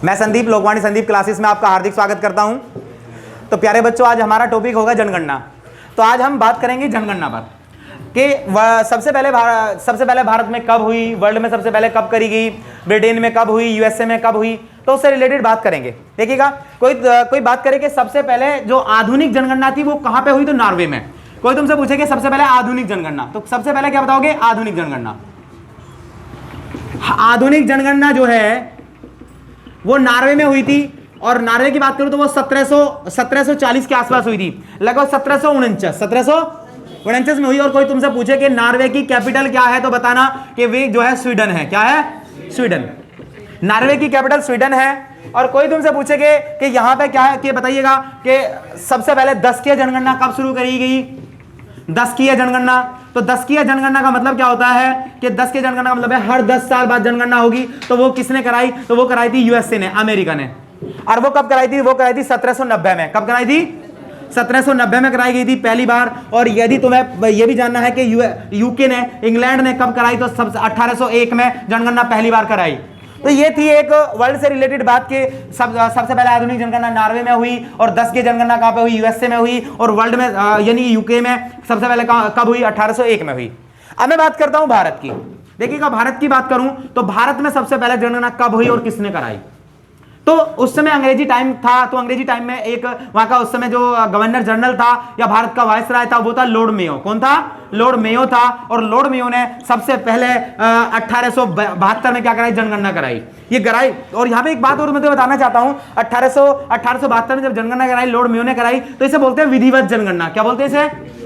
मैं संदीप, लोकवाणी संदीप क्लासेस में आपका हार्दिक स्वागत करता हूं। तो प्यारे बच्चों, आज हमारा टॉपिक होगा जनगणना। तो आज हम बात करेंगे जनगणना पर कि सबसे पहले भारत में कब हुई, वर्ल्ड में सबसे पहले कब करी गई, ब्रिटेन में कब हुई, यूएसए में कब हुई, तो उससे रिलेटेड बात करेंगे। देखिएगा, कोई बात करे कि सबसे पहले जो आधुनिक जनगणना थी वो कहां पे हुई, तो नॉर्वे में। कोई तुमसे पूछे कि सबसे पहले आधुनिक जनगणना, तो सबसे पहले क्या बताओगे? आधुनिक जनगणना। आधुनिक जनगणना जो है वो नॉर्वे में हुई थी, और नॉर्वे की बात करूं तो वो 1740 के आसपास हुई थी, लगभग 1749 में हुई। और कोई तुमसे पूछे कि नॉर्वे की कैपिटल क्या है, तो बताना कि वे जो है स्वीडन है। क्या है? स्वीडन। नॉर्वे की कैपिटल स्वीडन है। और कोई तुमसे पूछे कि यहां पे क्या है, कि बताइएगा कि सबसे पहले दशकीय जनगणना कब शुरू करी गई? दशकीय जनगणना। तो दशकीय जनगणना का मतलब क्या होता है कि दशकीय जनगणना का मतलब है हर 10 साल बाद जनगणना होगी। तो वो किसने कराई? तो वो कराई थी यूएसए ने, अमेरिका ने। और वो कब कराई थी? वो कराई थी 1790 में। कब कराई थी? 1790 में कराई गई थी पहली बार। और यदि तुम्हें यह भी जानना है कि यूके ने, इंग्लैंड ने कब कराई, तो 1801 में जनगणना पहली बार कराई। तो ये थी एक वर्ल्ड से रिलेटेड बात कि सबसे पहले आधुनिक जनगणना नॉर्वे में हुई, और 10 की जनगणना कहां पे हुई? यूएसए में हुई। और वर्ल्ड में यानी यूके में सबसे पहले कब हुई? 1801 में हुई। अब मैं बात करता हूं भारत की। देखिएगा, भारत की बात करूं तो भारत में सबसे पहले जनगणना कब हुई और किसने कराई? तो उस समय अंग्रेजी टाइम था। तो अंग्रेजी टाइम में एक वहां का उस समय जो गवर्नर जनरल था या भारत का वायसराय था, वो था लॉर्ड मेयो। कौन था? लॉर्ड मेयो था। और लॉर्ड मेयो ने सबसे पहले 1872 में क्या कराई? जनगणना कराई। ये कराई। और यहां पे एक बात और मैं तो बताना चाहता हूं, 1872 में जब जनगणना कराई, लॉर्ड मेयो ने कराई, तो इसे बोलते हैं विधिवत जनगणना। क्या बोलते हैं इसे?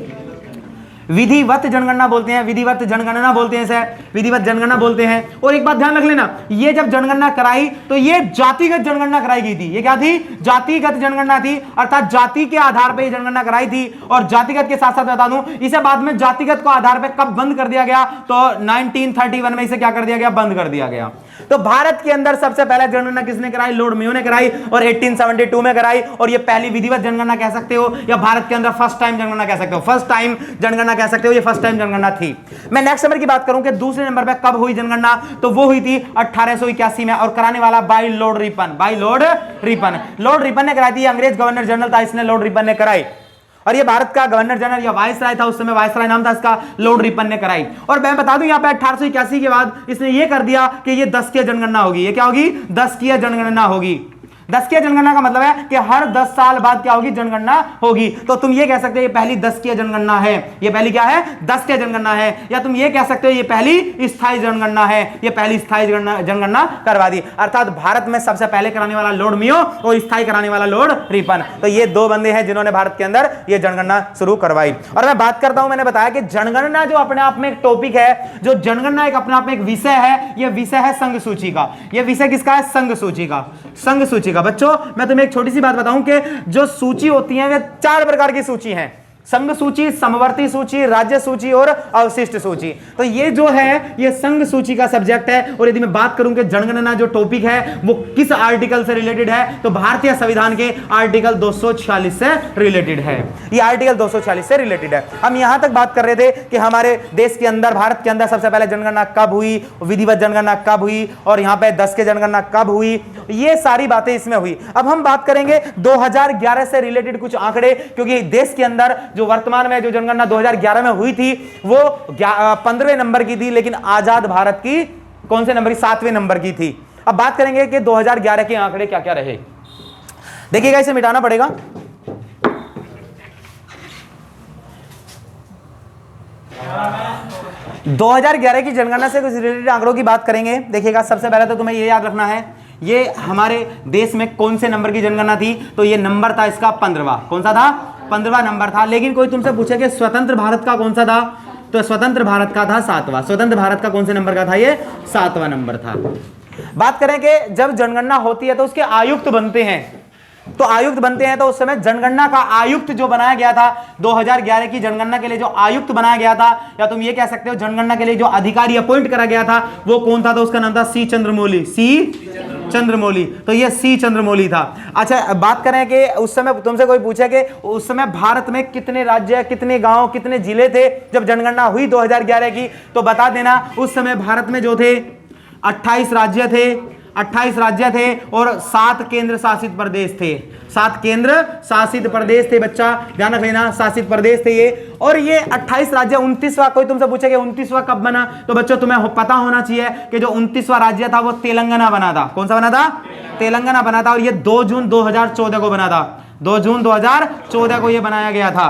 विधिवत जनगणना बोलते हैं। विधिवत जनगणना बोलते हैं इसे, विधिवत जनगणना बोलते हैं। और एक बात ध्यान रख लेना, ये जब जनगणना कराई तो ये जातिगत जनगणना कराई गई थी। ये क्या थी? जातिगत जनगणना थी, अर्थात जाति के आधार पर जनगणना कराई थी। और जातिगत के साथ साथ बता दूं, इसे बाद में जातिगत को आधार पर कब बंद कर दिया गया? तो 1931 में इसे क्या कर दिया गया? बंद कर दिया गया। तो भारत के अंदर सबसे पहले जनगणना किसने कराई? लॉर्ड मेयो ने कराई, और 1872 में कराई। और ये पहली विधिवत जनगणना कह सकते हो, या भारत के अंदर फर्स्ट टाइम जनगणना कह सकते हो। फर्स्ट टाइम जनगणना कह सकते हो, ये फर्स्ट टाइम जनगणना थी। मैं नेक्स्ट नंबर की बात करूं कि दूसरे नंबर पे कब हुई जनगणना, तो वो हुई थी 1881 में, और कराने वाला by Lord Ripon. By Lord Ripon. Lord Ripon ने कराई थी। अंग्रेज गवर्नर जनरल था, इसने लॉर्ड रिपन ने कराई। और ये भारत का गवर्नर जनरल या वायसराय था, उस समय वायसराय नाम था इसका, लॉर्ड रिपन ने कराई। और मैं बता दूं, यहां पे 1881 के बाद इसने ये कर दिया कि ये 10 की जनगणना होगी। ये क्या होगी? 10 की जनगणना होगी। 10 की जनगणना का मतलब है कि हर 10 साल बाद क्या होगी? जनगणना होगी। तो तुम ये कह सकते हो ये पहली 10 की जनगणना है। ये पहली क्या है? 10 की जनगणना है। या तुम ये कह सकते हो ये पहली स्थायी जनगणना है। ये पहली स्थायी जनगणना करवा दी। अर्थात भारत में सबसे पहले कराने वाला लॉर्ड मेयो और स्थायी कराने वाला लॉर्ड रिपन। तो ये दो बंदे हैं जिन्होंने भारत के अंदर ये जनगणना शुरू करवाई। और मैं बात करता हूं, मैंने बताया कि जनगणना जो अपने आप में एक टॉपिक है, जो जनगणना एक अपने आप में एक विषय है, यह विषय है संघ सूची का। यह विषय किसका है? संघ सूची का। संघ सूची का। बच्चों, मैं तुम्हें एक छोटी सी बात बताऊं कि जो सूची होती है वे 4 प्रकार की सूची हैं। संघ सूची, समवर्ती सूची, राज्य सूची और अवशिष्ट सूची। तो ये जो है ये संघ सूची का सब्जेक्ट है। और यदि मैं बात करूं कि जनगणना जो टॉपिक है वो किस आर्टिकल से रिलेटेड है, तो भारतीय संविधान के आर्टिकल 246 से रिलेटेड है। ये आर्टिकल 246 से रिलेटेड है। हम यहां तक बात कर रहे थे कि हमारे देश के अंदर, भारत के अंदर सबसे पहले जनगणना कब हुई, विधिवत जनगणना कब हुई, और यहां पे 10 की जनगणना कब हुई, ये सारी बातें इसमें हुई। अब हम बात करेंगे 2011 से रिलेटेड कुछ आंकड़े, क्योंकि देश के अंदर जो वर्तमान में जो जनगणना 2011 में हुई थी वो 15वें नंबर की थी, लेकिन आजाद भारत की कौन से नंबर की? 7वें नंबर की थी। अब बात करेंगे कि 2011 के आंकड़े क्या क्या रहे। देखिएगा, इसे मिटाना पड़ेगा। हाँ। 2011 की जनगणना से कुछ रिलेटेड आंकड़ों की बात करेंगे। देखिएगा, सबसे पहले तो तुम्हें ये याद रखना है, ये हमारे देश में कौन से नंबर की जनगणना थी, तो ये नंबर था इसका 15वां। कौन सा था? 15वां नंबर था। लेकिन कोई तुमसे पूछे कि स्वतंत्र भारत का कौन सा था, तो स्वतंत्र भारत का था 7वां। स्वतंत्र भारत का कौन से नंबर का था? ये 7वां नंबर था। बात करें कि जब जनगणना होती है तो उसके आयुक्त बनते हैं, तो आयुक्त बनते हैं, तो उस समय जनगणना का आयुक्त जो बनाया गया था 2011 की जनगणना के लिए जो आयुक्त बनाया गया था, या तुम ये कह सकते हो जनगणना के लिए जो अधिकारी अपॉइंट करा गया था, वो कौन था? तो उसका नाम था सी चंद्रमौली। सी चंद्रमौली। तो ये सी चंद्रमौली था। अच्छा, बात करें कि उस समय तुमसे कोई पूछे कि उस समय भारत में कितने राज्य, कितने गांव, कितने जिले थे जब जनगणना हुई 2011 की, तो बता देना उस समय भारत में जो थे 28 राज्य थे, 28 राज्य थे और 7 केंद्र शासित प्रदेश थे। 7 केंद्र शासित प्रदेश थे, बच्चा ध्यान रख लेना, शासित प्रदेश थे ये। और ये 28 राज्य 29वां, कोई तुमसे पूछेगा 29वां कब बना, तो बच्चों तुम्हें पता होना चाहिए कि जो 29वां राज्य था वो तेलंगाना बना था। कौन सा बना था? तेलंगाना बना था। और ये 2 जून 2014 को बना था। 2 जून 2014 को ये बनाया गया था,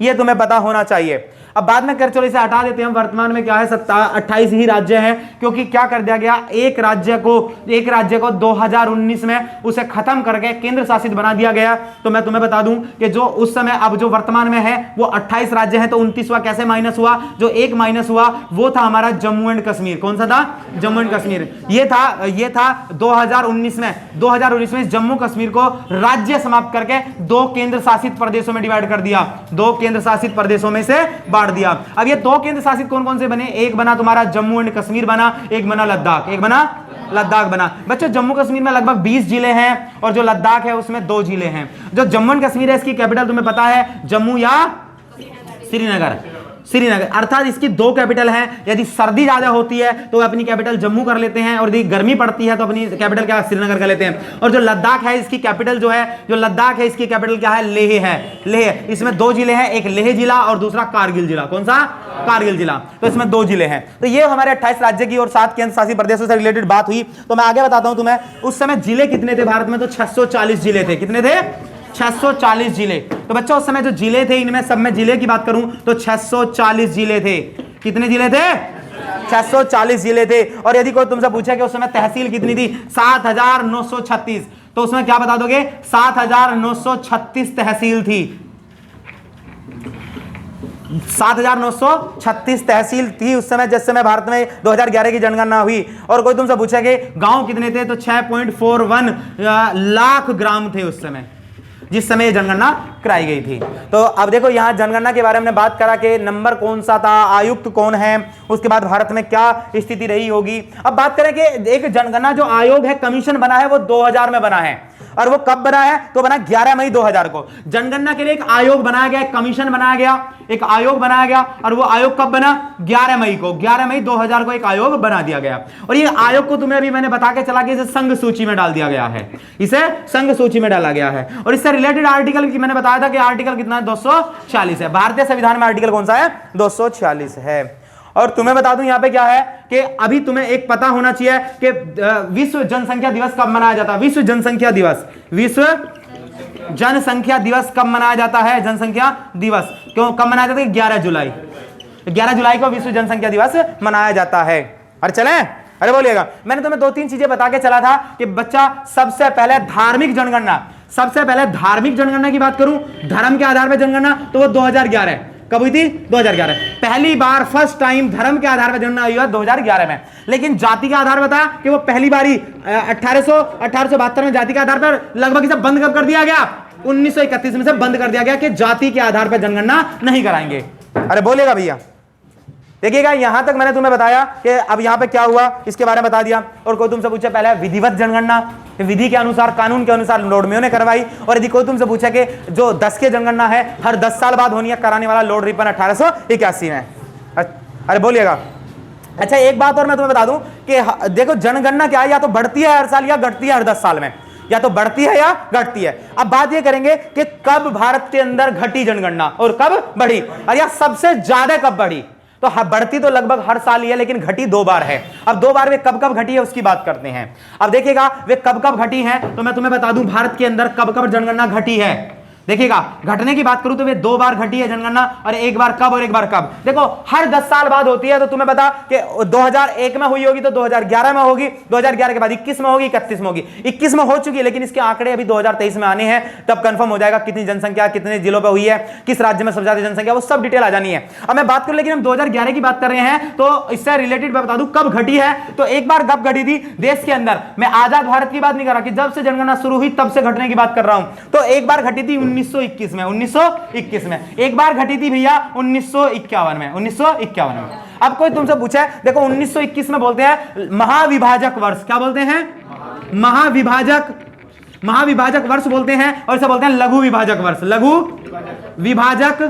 ये तुम्हें पता होना चाहिए। अब बाद में कर, चलो इसे हटा देते हैं। वर्तमान में क्या है, 28 ही राज्य हैं, क्योंकि क्या कर दिया गया, एक राज्य को 2019 में उसे खत्म करके केंद्र शासित बना दिया गया। तो मैं तुम्हें बता दूं कि जो उस समय, अब जो वर्तमान में है वो 28 राज्य हैं। तो 29वां कैसे माइनस हुआ? जो एक माइनस हुआ वो था हमारा जम्मू एंड कश्मीर। कौन सा था? जम्मू एंड कश्मीर। ये था 2019 में जम्मू कश्मीर को राज्य समाप्त करके 2 केंद्र शासित प्रदेशों में डिवाइड कर दिया। 2 केंद्र शासित प्रदेशों में से दिया। अब ये 2 केंद्र शासित कौन कौन से बने? एक बना तुम्हारा जम्मू एंड कश्मीर बना, एक बना लद्दाख बना। बच्चों जम्मू कश्मीर में लगभग 20 जिले हैं और जो लद्दाख है उसमें 2 जिले हैं। जो जम्मू एंड कश्मीर है इसकी कैपिटल तुम्हें पता है, जम्मू या श्रीनगर। अर्थात इसकी 2 कैपिटल हैं। यदि सर्दी ज्यादा होती है तो अपनी कैपिटल जम्मू कर लेते हैं, और यदि गर्मी पड़ती है तो अपनी कैपिटल क्या, श्रीनगर कर लेते हैं। और जो लद्दाख है इसकी कैपिटल इसकी कैपिटल क्या है? लेह है। लेह, इसमें 2 जिले हैं, एक लेह जिला और दूसरा कारगिल जिला। कौन सा? कारगिल जिला। तो इसमें 2 जिले हैं। तो ये हमारे 28 राज्य की और 7 केंद्र शासित प्रदेशों से रिलेटेड बात हुई। तो मैं आगे बताता हूं तुम्हें, उस समय जिले कितने थे भारत में? तो 640 जिले थे। कितने थे? 640 जिले। तो बच्चों उस समय जो जिले थे, इनमें सब में जिले की बात करूं तो 640 जिले थे। कितने जिले थे? 640 जिले थे। और यदि कोई तुमसे पूछे कि उस समय तहसील कितनी थी? 7936। तो उसमें क्या बता दोगे? 7936 तहसील थी। 7936 तहसील थी उस समय, जिस समय भारत में 2011 की जनगणना हुई। और कोई तुमसे पूछे कि गांव कितने थे? तो 6.41 लाख ग्राम थे उस समय, जिस समय जनगणना कराई गई थी। तो अब देखो यहां जनगणना के बारे में बात करा कि नंबर कौन सा था, आयुक्त कौन है, उसके बाद भारत में क्या स्थिति रही होगी। अब बात करें कि एक जनगणना जो आयोग है, कमीशन बना है, वो 2000 में बना है। और वो कब बना है? तो बना 11 मई 2000 को। जनगणना के लिए एक आयोग बनाया गया, एक कमीशन बनाया गया, एक आयोग बनाया गया। और वो आयोग कब बना? 11 मई को। 11 मई 2000 को एक आयोग बना दिया गया। और ये आयोग को तुम्हें अभी मैंने बता के चला कि इसे संघ सूची में डाल दिया गया है। इसे संघ सूची में डाला गया है। और इससे रिलेटेड आर्टिकल की मैंने बताया था कि आर्टिकल कितना है? 246 है। भारतीय संविधान में आर्टिकल कौन सा है? 246 है। और तुम्हें बता दूं यहां पे क्या है कि अभी तुम्हें एक पता होना चाहिए कि विश्व जनसंख्या दिवस कब मनाया जाता है? विश्व जनसंख्या दिवस कब मनाया जाता है? जनसंख्या दिवस क्यों कब मनाया जाता है? 11 जुलाई। 11 जुलाई को विश्व जनसंख्या दिवस मनाया जाता है। अरे चलें, अरे बोलिएगा। मैंने तुम्हें 2-3 चीजें बता के चला था कि बच्चा सबसे पहले धार्मिक जनगणना की बात करूं, धर्म के आधार पर जनगणना, तो वो 2011 कब हुई थी? 2011 पहली बार, फर्स्ट टाइम धर्म के आधार पर जनगणना हुई है 2011 में। लेकिन जाति का आधार बताया कि वो पहली बारी 1872 में जाति के आधार पर लगभग इसे बंद कब कर दिया गया? 1931 में से बंद कर दिया गया कि जाति के आधार पर जनगणना नहीं कराएंगे। अरे बोलेगा भैया। देखिएगा यहां तक मैंने तुम्हें बताया कि अब यहां पे क्या हुआ इसके बारे में बता दिया। और कोई तुमसे पूछे पहले विधिवत जनगणना, विधि के अनुसार, कानून के अनुसार लॉर्ड मेयो ने करवाई। और यदि कोई तुमसे पूछे कि जो 10 की जनगणना है हर 10 साल बाद होनी है, कराने वाला लॉर्ड रिपन 1881 में। अरे बोलिएगा। अच्छा एक बात और मैं तुम्हें बता दूं कि देखो जनगणना क्या है, या तो बढ़ती है हर साल या घटती है हर 10 साल में, या तो बढ़ती है या घटती है। अब बात ये करेंगे कि कब भारत के अंदर घटी जनगणना और कब बढ़ी, और या सबसे ज्यादा कब बढ़ी। तो बढ़ती तो लगभग हर साल ही है, लेकिन घटी 2 बार है। अब 2 बार वे कब कब घटी है उसकी बात करते हैं। अब देखिएगा वे कब कब घटी है, तो मैं तुम्हें बता दूं भारत के अंदर कब कब जनगणना घटी है। देखिएगा घटने की बात करूं तो वे 2 बार घटी है जनगणना, और एक बार कब और एक बार कब। देखो हर 10 साल बाद होती है। तो तुम्हें बता कि 2001 में हुई होगी तो 2011 में होगी, 2011 के बाद 21 में होगी, 31 में होगी। 21 में हो चुकी है, लेकिन इसके आंकड़े अभी 2023 में आने हैं, तब कंफर्म हो जाएगा कितनी जनसंख्या कितने जिलों पर हुई है, किस राज्य में सबसे ज्यादा जनसंख्या, वो सब डिटेल आ जानी है। अब मैं बात करूं, लेकिन हम 2011 की बात कर रहे हैं, तो इससे रिलेटेड मैं बता दूं कब घटी है। तो एक बार कब घटी थी देश के अंदर, मैं आजाद भारत की बात नहीं कर रहा कि जब से जनगणना शुरू हुई तब से घटने की बात कर रहा हूं। तो एक बार घटी थी 1921 में, 1921 में एक बार घटी थी भैया 1951 में, 1951 में। अब कोई तुमसे पूछे, देखो 1921 में बोलते हैं महाविभाजक वर्ष। क्या बोलते हैं? महाविभाजक वर्ष बोलते हैं। और इसे बोलते हैं लघु विभाजक वर्ष, लघु विभाजक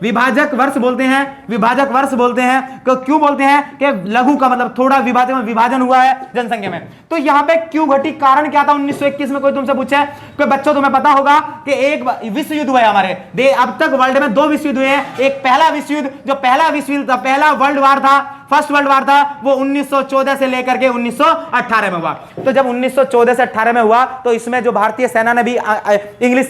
विभाजक वर्ष बोलते हैं, विभाजक वर्ष बोलते हैं। क्यों बोलते हैं कि लघु का मतलब थोड़ा विभाजन हुआ है जनसंख्या में। तो यहां पे क्यों घटी, कारण क्या था 1921 में? कोई तुमसे पूछे, कोई बच्चों तुम्हें पता होगा कि एक विश्व युद्ध हुआ है हमारे अब तक वर्ल्ड में 2 विश्व युद्ध हुए हैं। एक पहला विश्व युद्ध, जो पहला विश्व युद्ध था, पहला वर्ल्ड वार था, फर्स्ट वर्ल्ड वार था, वो 1914 से लेकर के 1918 में हुआ। तो जब 1914 से 18 में हुआ तो इसमें जो भारतीय सेना ने भी इंग्लिश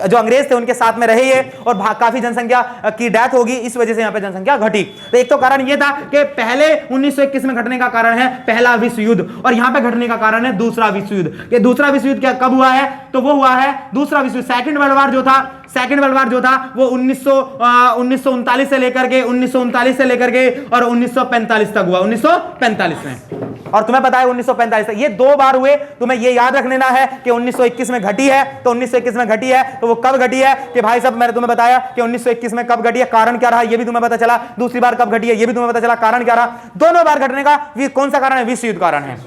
जो अंग्रेज थे उनके साथ में रहे ये, और काफी जनसंख्या की डेथ होगी, इस वजह से यहां पे जनसंख्या घटी। तो एक तो कारण ये था कि पहले 1921 में घटने का कारण है पहला विश्व युद्ध, और यहां पे घटने का कारण है दूसरा विश्व युद्ध। कि दूसरा विश्व युद्ध क्या कब हुआ है? तो वो हुआ है दूसरा विश्व, सेकंड वर्ल्ड वार जो था, सेकंड वर्ल्ड वार जो था वो 1939 से लेकर के 1939 से लेकर के और 1945 तक हुआ, 1945 में। और तुम्हें पता है 1945 तक ये 2 बार हुए। तुम्हें ये याद रख लेना है कि 1921 में घटी है, तो 1921 में घटी है, तो वो कब घटी है कि भाई साहब मैंने तुम्हें बताया कि 1921 में कब घटी है, कारण क्या रहा ये भी तुम्हें पता चला। दूसरी बार कब घटी है ये भी तुम्हें पता चला, कारण क्या रहा। दोनों बार घटने का कौन सा कारण है? विश्व युद्ध कारण है।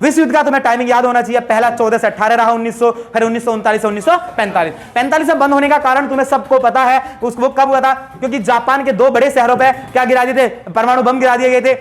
विश्व युद्ध का तुम्हें टाइमिंग याद होना चाहिए, पहला 14 से 18 रहा, 1900, फिर 1939 से 1945। 45 से बंद होने का कारण तुम्हें सबको पता है, उसको कब हुआ था? क्योंकि जापान के 2 बड़े शहरों पे क्या गिरा दिए थे? परमाणु बम गिरा दिए गए थे।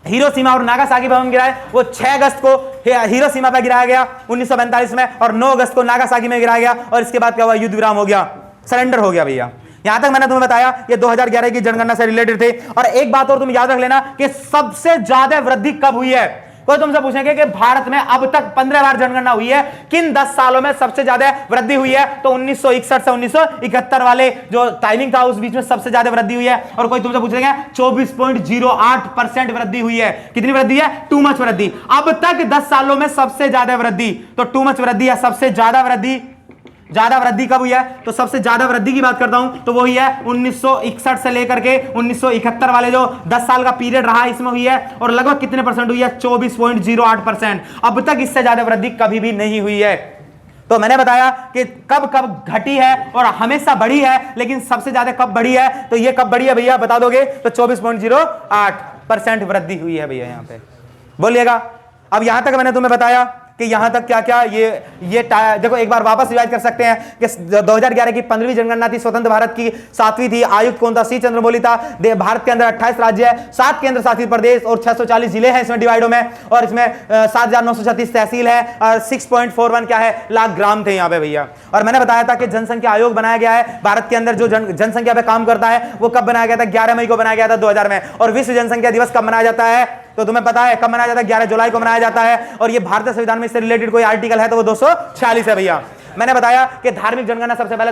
हिरोशिमा और नागासाकी बम गिराए, वो 6 अगस्त को हिरोशिमा पे गिराया गया 1945 में, और 9 अगस्त को नागासाकी में गिराया गया। और इसके बाद क्या हुआ? युद्ध विराम हो गया, सरेंडर हो गया भैया। यहां तक मैंने तुम्हें बताया ये 2011 की जनगणना से रिलेटेड थे। और एक बात और तुम याद रख लेना कि सबसे ज्यादा वृद्धि कब हुई है। कोई तुमसे पूछेंगे कि भारत में अब तक 15 बार जनगणना हुई है, किन 10 सालों में सबसे ज्यादा वृद्धि हुई है? तो 1961 से 1971 वाले जो टाइमिंग था उस बीच में सबसे ज्यादा वृद्धि हुई है। और कोई तुमसे पूछेंगे 24.08% वृद्धि हुई है। कितनी वृद्धि है? टू मच वृद्धि। अब तक 10 सालों में सबसे ज्यादा वृद्धि, तो टू मच वृद्धि है। सबसे ज्यादा वृद्धि, ज्यादा वृद्धि कब हुई है? तो सबसे ज्यादा वृद्धि की बात करता हूं तो वो हुई है 1961 से लेकर के 1971 वाले जो 10 साल का पीरियड रहा इसमें हुई है। और लगभग कितने परसेंट हुई है? 24.08%। अब तक इससे ज्यादा वृद्धि कभी भी नहीं हुई है। तो मैंने बताया कि कब कब घटी है और हमेशा बढ़ी है, लेकिन सबसे ज्यादा कब बढ़ी है? तो ये कब बढ़ी है भैया बता दोगे? तो 24.08% वृद्धि हुई है भैया यहां पे, बोलिएगा। अब यहां तक मैंने तुम्हें बताया कि यहां तक क्या क्या ये देखो एक बार वापस रिवाइज कर सकते हैं कि 2011 की 15वीं जनगणना थी, स्वतंत्र भारत की 7वीं थी। आयुक्त कौन था? सी चंद्रमौली था। भारत के अंदर 28 राज्य है, 7 केंद्र शासित प्रदेश और 640 जिले हैं इसमें डिवाइडो में, और इसमें 7,936 तहसील है और 6.41 क्या है लाख ग्राम थे यहाँ पे भैया। और मैंने बताया था कि जनसंख्या आयोग बनाया गया है भारत के अंदर जो जनसंख्या पे काम करता है, वो कब बनाया गया था? 11 मई को बनाया गया था 2000 में। और विश्व जनसंख्या दिवस कब मनाया जाता है? तो तुम्हें पता है कब मनाया जाता है? 11 जुलाई को मनाया जाता है। और ये भारतीय संविधान में इससे रिलेटेड कोई आर्टिकल है तो वो 246 है भैया। मैंने बताया कि धार्मिक जनगणना सबसे पहले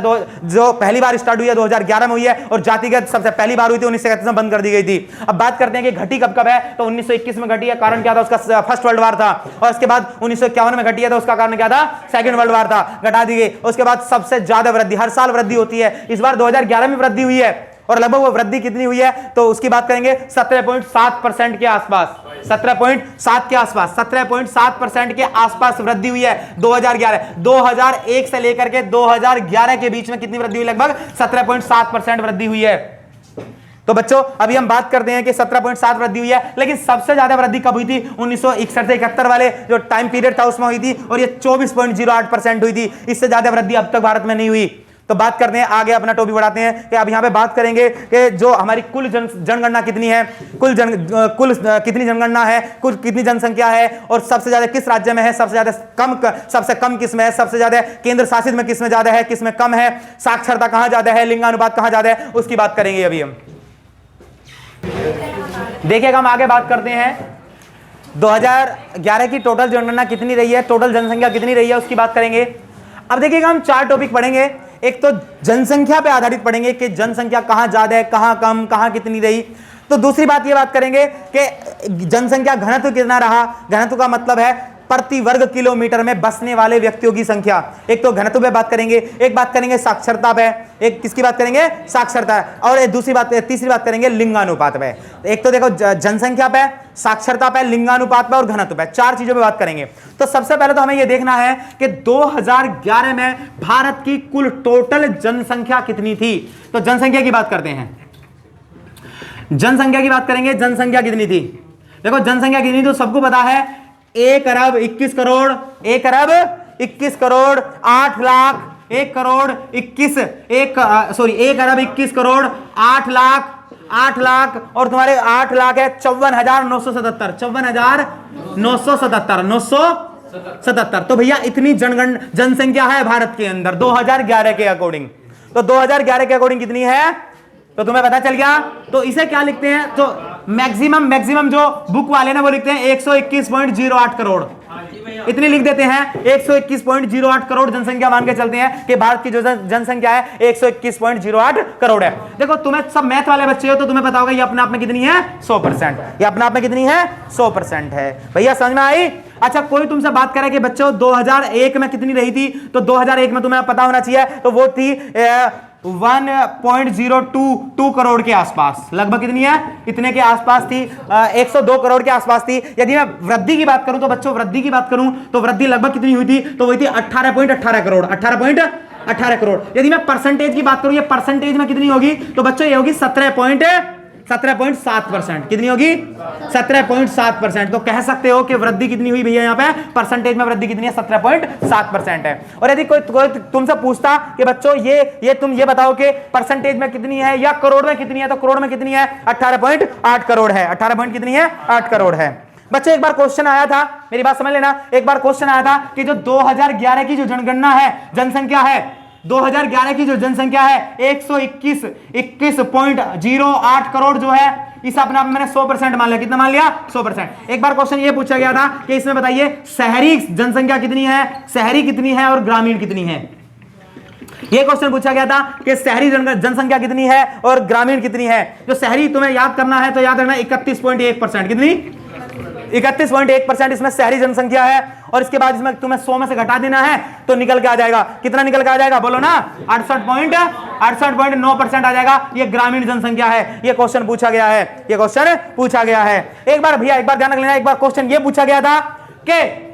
जो पहली बार स्टार्ट हुई है 2011 में हुई है, और जातिगत सबसे पहली बार हुई थी 1931 में बंद कर दी गई थी। अब बात करते हैं कि घटी कब कब है? तो 1921 में घटी है, कारण क्या था? उसका फर्स्ट वर्ल्ड वार था। और उसके बाद 1951 में घटी है, तो उसका कारण क्या था? सेकंड वर्ल्ड वार था, घटा दी गई। उसके बाद सबसे ज्यादा वृद्धि, हर साल वृद्धि होती है, इस बार 2011 में वृद्धि हुई है। और लगभग वो वृद्धि कितनी हुई है तो उसकी बात करेंगे 17.7% के आसपास, 17.7 के आसपास, 17.7% के आसपास वृद्धि हुई है 2001 से लेकर के 2011 के बीच में कितनी वृद्धि हुई? लगभग 17.7% वृद्धि हुई है। तो बच्चों अभी हम बात करते हैं कि 17.7 वृद्धि हुई है, लेकिन सबसे ज्यादा वृद्धि कब हुई थी? 1961 से 71 वाले जो टाइम पीरियड था उसमें हुई थी, और ये 24.08% हुई थी। इससे ज्यादा वृद्धि अब तक भारत में नहीं हुई। तो बात करते हैं आगे, अपना टॉपिक बढ़ाते हैं कि अब यहां पे बात करेंगे कि जो हमारी कुल जनगणना कितनी है, कुल कितनी जनगणना है, कुल कितनी जनसंख्या है, और सबसे ज्यादा किस राज्य में है, सबसे कम किस में है, सबसे ज्यादा केंद्र शासित में किस में ज्यादा है, किस में कम है, साक्षरता कहां ज्यादा है, लिंगानुपात कहां ज्यादा है, उसकी बात करेंगे अभी हम। देखिएगा हम आगे बात करते हैं 2011 की टोटल जनगणना कितनी रही है, टोटल जनसंख्या कितनी रही है, उसकी बात करेंगे। अब देखिएगा हम 4 टॉपिक पढ़ेंगे। एक तो जनसंख्या पे आधारित पढ़ेंगे कि जनसंख्या कहां ज्यादा है, कहां कम, कहां कितनी रही। तो दूसरी बात ये बात करेंगे कि जनसंख्या घनत्व कितना रहा। घनत्व का मतलब है प्रति वर्ग किलोमीटर में बसने वाले व्यक्तियों की संख्या। एक तो घनत्व पे बात करेंगे, एक बात करेंगे साक्षरता पे, एक किसकी बात करेंगे? साक्षरता, और दूसरी बात तीसरी बात करेंगे लिंगानुपात पे। एक तो देखो जनसंख्या पे, साक्षरता पे, लिंगानुपात पे और घनत्व पे, 4 चीजों पे बात करेंगे। तो सबसे पहले तो हमें यह देखना है कि 2011 में भारत की कुल टोटल जनसंख्या कितनी थी। तो जनसंख्या की बात करते हैं, जनसंख्या की बात करेंगे। जनसंख्या कितनी थी? देखो जनसंख्या कितनी तो सबको पता है, 1 अरब 21 करोड़ 8 लाख 1 अरब 21 करोड़ 8 लाख और तुम्हारे 8 लाख है 54,977। तो भैया इतनी जनसंख्या है भारत के अंदर 2011 के अकॉर्डिंग। तो 2011 के अकॉर्डिंग कितनी है तो तुम्हें पता चल गया। तो इसे क्या लिखते हैं, तो मैक्सिमम जो बुक वाले ना वो लिखते हैं 121.08 करोड़, इतनी लिख देते हैं। 121.08 करोड़ जनसंख्या मान के चलते हैं कि भारत की जो जनसंख्या है 121.08 करोड़ है। देखो तुम्हें सब मैथ वाले बच्चे हो तो तुम्हें पता होगा ये अपने आप में कितनी है 100%। ये अपने आप में कितनी है 100% है। भैया समझ में आई। अच्छा कोई तुमसे बात करे कि बच्चों 2001 में कितनी रही थी, तो 2001 में तुम्हें पता होना चाहिए तो वो थी 1.022 करोड़ के आसपास, लगभग कितनी है इतने के आसपास थी, 102 करोड़ के आसपास थी। यदि मैं वृद्धि की बात करूं तो बच्चों वृद्धि की बात करूं तो वृद्धि लगभग कितनी हुई थी, तो वही थी 18.18 करोड़, 18.18 करोड़। यदि मैं परसेंटेज की बात करूं, ये परसेंटेज में कितनी होगी तो बच्चों ये होगी 17.7%। कितनी होगी 17.7%। तो कह सकते हो कि वृद्धि कितनी हुई भैया, यहाँ पे परसेंटेज में वृद्धि कितनी है 17.7% है। और यदि कोई तुमसे पूछता कि बच्चों ये तुम ये बताओ कि परसेंटेज में कितनी है या करोड़ में कितनी है, तो करोड़ में कितनी है 18.8 करोड़ है। 18 पॉइंट कितनी है 8 करोड़ है। बच्चों एक बार क्वेश्चन आया था, मेरी बात समझ लेना, एक बार क्वेश्चन आया था कि जो 2011 की जो जनगणना है, जनसंख्या है 2011 की जो जनसंख्या है 121.08 करोड़ जो है, इस अपने आप मैंने 100% मान लिया। कितना मान लिया 100%। एक बार क्वेश्चन ये पूछा गया था कि इसमें बताइए शहरी जनसंख्या कितनी है, शहरी कितनी है और ग्रामीण कितनी है। ये क्वेश्चन पूछा गया था कि शहरी जनसंख्या कितनी है और ग्रामीण कितनी है। जो शहरी तुम्हें याद करना है तो याद रखना 31.1%। कितनी 31.1% इसमें शहरी जनसंख्या है। और इसके बाद इसमें तुम्हें 100 में से घटा देना है तो निकल के आ जाएगा, कितना निकल के आ जाएगा बोलो ना 68.9% आ जाएगा। ये ग्रामीण जनसंख्या है। ये क्वेश्चन पूछा गया है, ये क्वेश्चन पूछा गया है। एक बार भैया एक बार ध्यान रख लेना, एक बार क्वेश्चन ये पूछा गया था कि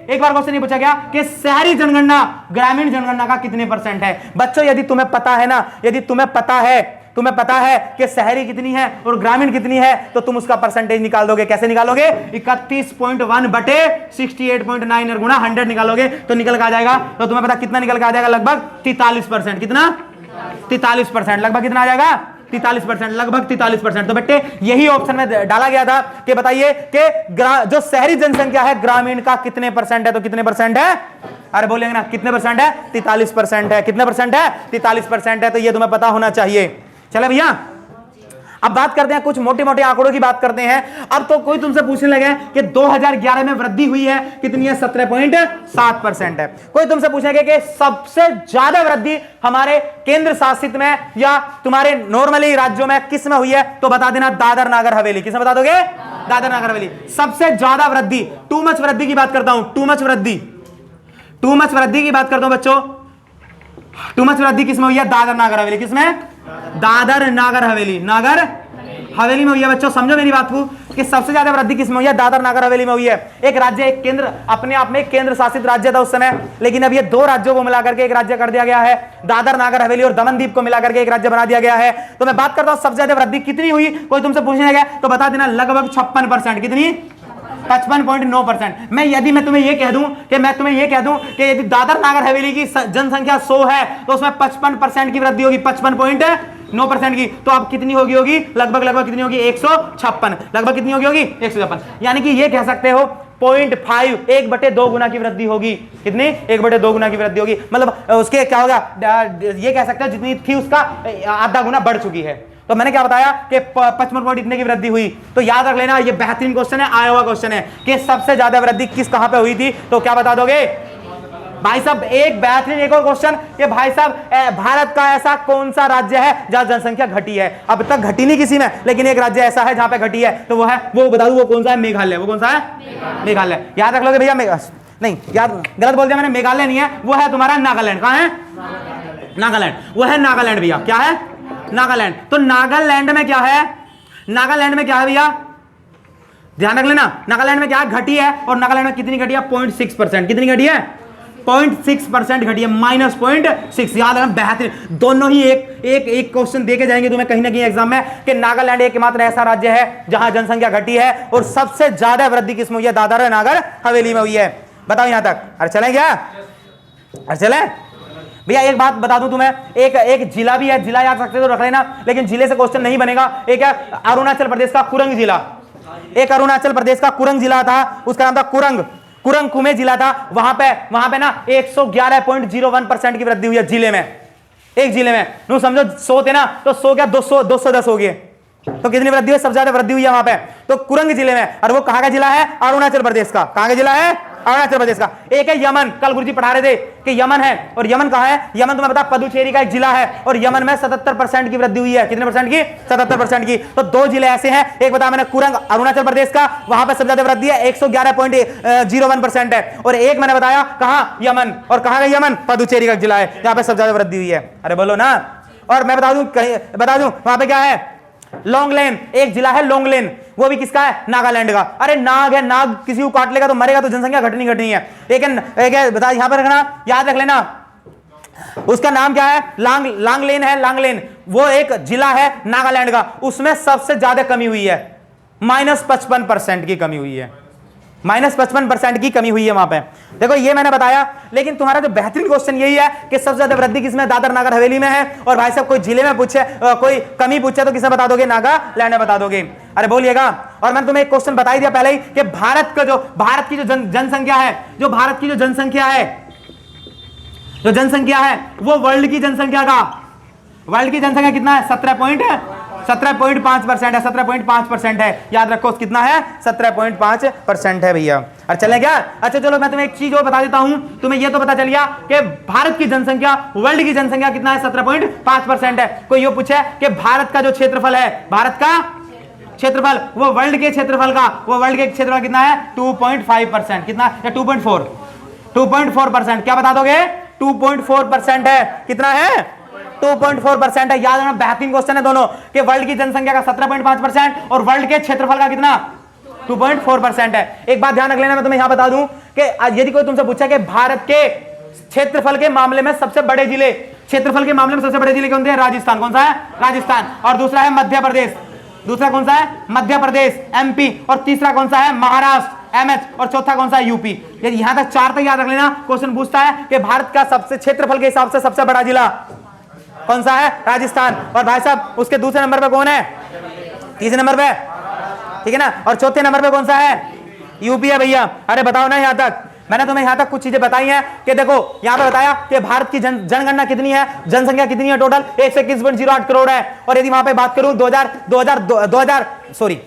एक बार क्वेश्चन ये पूछा गया कि शहरी जनगणना ग्रामीण जनगणना का कितने % है। बच्चों यदि तुम्हें पता है ना, यदि तुम्हें पता है कि शहरी कितनी है और ग्रामीण कितनी है तो तुम उसका परसेंटेज निकाल दोगे। कैसे निकालोगे 31.1 बटे 68.9 और गुणा 100 निकालोगे तो निकल के आ जाएगा। तो तुम्हें पता कितना निकल के आ जाएगा, लगभग 43%। कितना 43%, लगभग कितना आ जाएगा 43%, लगभग 43%। तो बेटे यही ऑप्शन में डाला गया था कि बताइए कि जो शहरी जनसंख्या है ग्रामीण का कितने % है, तो कितने % है, अरे बोलेंगे ना कितने % है 43% है। कितने % है 43% है। तो ये तुम्हें पता होना चाहिए। चले भैया अब बात करते हैं, कुछ मोटे मोटे आंकड़ों की बात करते हैं। अब तो कोई तुमसे पूछने लगे कि 2011 में वृद्धि हुई है कितनी है 17.7% है। कोई तुमसे पूछेगा कि सबसे ज्यादा वृद्धि हमारे केंद्र शासित में या तुम्हारे नॉर्मली राज्यों में किस में हुई है, तो बता देना दादर नागर हवेली। किसमें बता दोगे दादर नागर हवेली। सबसे ज्यादा वृद्धि, टू मच वृद्धि की बात करता हूं, टू मच वृद्धि की बात करता हूं बच्चों। टू मच वृद्धि किसमें हुई है दादर नागर हवेली। किसमें दादर नागर हवेली, नागर हवेली में हुई है। बच्चों समझो मेरी बात को कि सबसे ज्यादा वृद्धि किसमें हुई है, दादर नागर हवेली में हुई है। एक राज्य एक केंद्र अपने आप में एक केंद्र शासित राज्य था उस समय, लेकिन अब ये दो राज्यों को मिलाकर के एक राज्य कर दिया गया है। दादर नागर हवेली और दमन दीप को मिलाकर के एक राज्य बना दिया गया है। तो मैं बात करता हूं सबसे ज्यादा वृद्धि कितनी हुई, कोई तुमसे पूछने गया तो बता देना लगभग 56%। कितनी 55.9%। यदि मैं तुम्हें यह कह दूं कि यदि दादर नागर हवेली की जनसंख्या 100 है तो उसमें 55% की वृद्धि होगी, 55.9% की। तो अब कितनी होगी लगभग कितनी होगी 156। लगभग कितनी होगी 156। यानी कि ये कह सकते हो 0.5 1/2 गुना की वृद्धि होगी। कितनी 1/2 गुना की वृद्धि होगी। मतलब उसके क्या होगा, ये कह सकते हो जितनी थी उसका आधा गुना बढ़ चुकी है। तो मैंने क्या बताया कि 55 पॉइंट इतने की वृद्धि हुई। तो याद रख लेना ये बेहतरीन क्वेश्चन है, आया हुआ क्वेश्चन है कि सबसे ज्यादा वृद्धि किस कहां पे हुई थी, तो क्या बता दोगे भाई साहब। एक बेहतरीन एक और क्वेश्चन कि भाई साहब भारत का ऐसा कौन सा राज्य है जहां जनसंख्या घटी है। अब तक घटी नहीं किसी में, लेकिन एक राज्य ऐसा है जहां पे घटी है, तो वो है, वो बता दूं वो कौन सा है, मेघालय। वो कौन सा है मेघालय। याद रख लोगे भैया, नहीं याद गलत बोल दिया मैंने, मेघालय नहीं है, वो है तुम्हारा नागालैंड। कहां है नागालैंड, वो है नागालैंड भैया। क्या है नागालैंड। तो नागालैंड में क्या है, नागालैंड में क्या है भैया ध्यान रख लेना। नागालैंड में क्या है घटी है, और नागालैंड में कितनी घटी है 0.6%। कितनी घटी है 0.6% घटी है, -0.6। याद रखना बेहतरीन, दोनों ही एक क्वेश्चन देके जाएंगे तुम्हें कहीं ना कहीं एग्जाम में कि नागालैंड एकमात्र ऐसा राज्य है जहां जनसंख्या घटी है और सबसे ज्यादा वृद्धि किसमें हुई है, दादर नागर हवेली में हुई है। बताओ यहां तक। अरे चलें क्या, अरे चलें भैया एक बात बता दूं तुम्हें, एक जिला भी है, जिला याद रखते तो रख लेना, लेकिन जिले से क्वेश्चन नहीं बनेगा। एक है अरुणाचल प्रदेश का कुरंग जिला, एक अरुणाचल प्रदेश का कुरंग जिला था, उसका नाम था कुरंग कुमे जिला था। वहां पे ना 111.01% की वृद्धि हुई है जिले में, एक जिले में। नो समझो 100 थे ना, तो 100 क्या 210 हो गए, तो कितनी वृद्धि हुई? सबसे ज्यादा वृद्धि हुई है वहां पे, तो कुरंग जिले में। और वो कहां का जिला है? अरुणाचल प्रदेश का। कहां का जिला है? अरुणाचल प्रदेश का। एक है यमन, कल गुरुजी पढ़ा रहे थे कि यमन है, और यमन कहां है? यमन तुम्हें पता पुदुचेरी का एक जिला है, और यमन में 77% की वृद्धि हुई है। कितने परसेंट की? 77% की। तो दो जिले ऐसे हैं, एक बता मैंने कुरंग अरुणाचल प्रदेश का, वहां पर सबसे ज्यादा वृद्धि है, 111.01% है। और एक मैंने बताया कहां? यमन। और कहां का यमन? पुदुचेरी का जिला है, जहां पर सबसे ज्यादा वृद्धि हुई है। अरे बोलो ना। और मैं बता दूं वहां पे क्या है? लोंगलेन, एक जिला है लोंगलेन, वो भी किसका है? नागालैंड का। अरे नाग है, नाग किसी को काट लेगा तो मरेगा, तो जनसंख्या घटनी है। एक है बता, यहां पर रखना, याद रख लेना, उसका नाम क्या है? लांगलेन है, लांगलेन। वो एक जिला है नागालैंड का, उसमें सबसे ज्यादा कमी हुई है, -55% की कमी हुई है, -55% की कमी हुई है वहां पे। देखो ये मैंने बताया, लेकिन तुम्हारा जो बेहतरीन क्वेश्चन यही है कि सबसे ज्यादा वृद्धि किसमें? दादर नागर हवेली में है। और भाई साहब कोई जिले में पूछे, कोई कमी पूछे तो किसे बता दोगे? नागालैंड में बता दोगे। अरे बोलिएगा। और मैंने तुम्हें एक क्वेश्चन बता ही दिया पहले ही कि भारत की जो जनसंख्या है, जो भारत की जो जनसंख्या है, वो वर्ल्ड की जनसंख्या कितना है? 17.5% है, 17.5% है। याद रखो कितना है? 17.5% है भैया। और चले क्या? अच्छा चलो मैं तुम्हें एक चीज और बता देता हूं, तुम्हें यह तो पता चल गया कि भारत की जनसंख्या वर्ल्ड की जनसंख्या कितना है? 17.5% है। कोई ये पूछे कि भारत का जो क्षेत्रफल है, भारत का क्षेत्रफल, वो वर्ल्ड के क्षेत्रफल कितना है? 2.5%। कितना? या 2.4%। क्या बता दोगे? 2.4% है। कितना है? 2.4% है। याद रखना, बेहतरीन क्वेश्चन है दोनों, कि वर्ल्ड की जनसंख्या का 17.5% और वर्ल्ड के क्षेत्रफल का कितना? 2.4% है। एक बात ध्यान रख लेना, मैं तुम्हें यहां बता दूं कि यदि कोई तुमसे पूछा कि भारत के क्षेत्रफल के मामले में सबसे बड़े जिले, क्षेत्रफल के मामले में सबसे बड़े जिले कौन से हैं? राजस्थान। कौन सा है? राजस्थान। और दूसरा है मध्य प्रदेश। दूसरा कौन सा है? मध्य प्रदेश, MP। और तीसरा कौन सा है? महाराष्ट्र, MH। और चौथा कौन सा है? UP। यदि यहां तक 4 तक याद रख लेना, क्वेश्चन पूछता है कि भारत का सबसे क्षेत्रफल के हिसाब से सबसे बड़ा जिला कौन सा है? राजस्थान। और भाई साहब उसके दूसरे नंबर पे कौन है? तीसरे नंबर पे, ठीक है ना। और चौथे नंबर पे कौन सा है? UP है भैया। अरे बताओ ना, यहां तक मैंने तुम्हें यहां तक कुछ चीजें बताई हैं कि देखो यहां पे बताया कि भारत की जनगणना कितनी है, जनसंख्या कितनी है टोटल? 121.08 करोड़ है। और यदि वहां पे बात करूं 2000 सॉरी,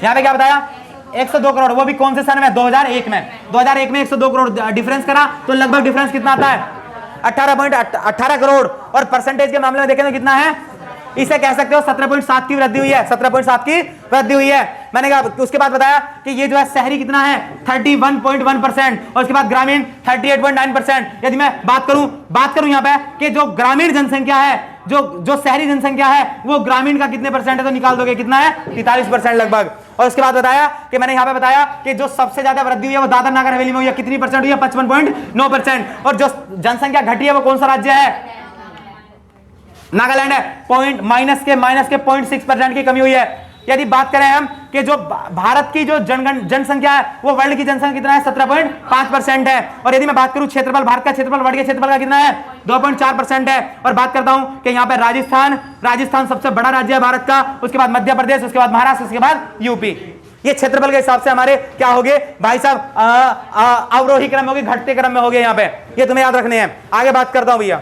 यहां पे क्या बताया? 102 करोड़। वो भी कौन से सन में? 2001 में। 2001 में 102 करोड़ डिफरेंस करा तो लगभग डिफरेंस कितना आता है? 18.18 करोड़। और परसेंटेज के मामले में देखें तो कितना है? इसे कह सकते हो 17.7 की वृद्धि हुई है, 17.7 की वृद्धि हुई है। मैंने कहा उसके बाद बताया कि ये जो है शहरी कितना है? 31.1%। और उसके बाद ग्रामीण 38.9%। यदि मैं बात करूं यहां पे कि जो ग्रामीण जनसंख्या है, जो शहरी जनसंख्या है, वो ग्रामीण का कितने परसेंट है? तो निकाल दोगे कितना है? 43% लगभग। और उसके बाद बताया कि मैंने यहां पे बताया कि जो सबसे ज्यादा वृद्धि हुई है वो दादर नागर हवेली में हुई है। कितनी परसेंट हुई है? 55.9%। और जो जनसंख्या घटी है वो कौन सा राज्य है? नागालैंड है। माइनस के 0.6% की कमी हुई है। यदि बात करें हम कि जो भारत की जो जनसंख्या है वो वर्ल्ड की जनसंख्या कितना है? 17.5% है। और यदि मैं बात करूं क्षेत्रफल, भारत का क्षेत्रफल वर्ल्ड के क्षेत्रफल का कितना है? 2.4% है। और बात करता हूं कि यहाँ पे राजस्थान सबसे बड़ा राज्य है भारत का, उसके बाद मध्य प्रदेश, उसके बाद महाराष्ट्र, उसके बाद UP। ये क्षेत्रफल के हिसाब से हमारे क्या हो गए भाई साहब? अवरोही क्रम में हो गए, घटते क्रम में हो गए यहाँ पे। ये तुम्हें याद रखने हैं। आगे बात करता हूं भैया।